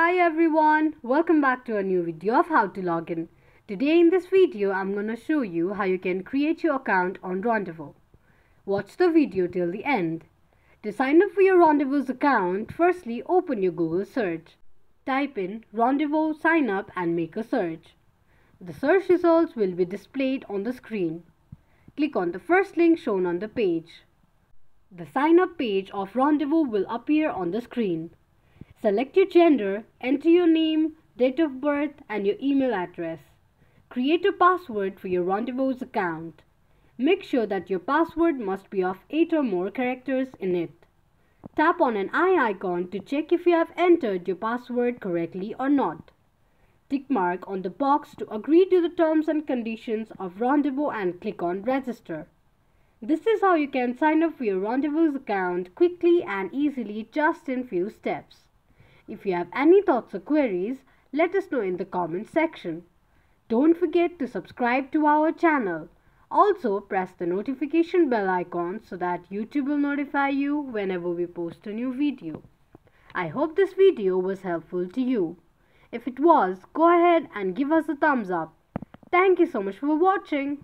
Hi everyone, welcome back to a new video of how to log in. Today in this video I'm going to show you how you can create your account on Rondevo. Watch the video till the end. To sign up for your Rondevo's account, firstly open your Google search. Type in Rondevo sign up and make a search. The search results will be displayed on the screen. Click on the first link shown on the page. The sign up page of Rondevo will appear on the screen. Select your gender, enter your name, date of birth and your email address. Create a password for your Rondevo's account. Make sure that your password must be of 8 or more characters in it. Tap on an eye icon to check if you have entered your password correctly or not. Tick mark on the box to agree to the terms and conditions of Rondevo and click on register. This is how you can sign up for your Rondevo's account quickly and easily just in few steps. If you have any thoughts or queries, let us know in the comment section. Don't forget to subscribe to our channel. Also, press the notification bell icon so that YouTube will notify you whenever we post a new video. I hope this video was helpful to you. If it was, go ahead and give us a thumbs up. Thank you so much for watching.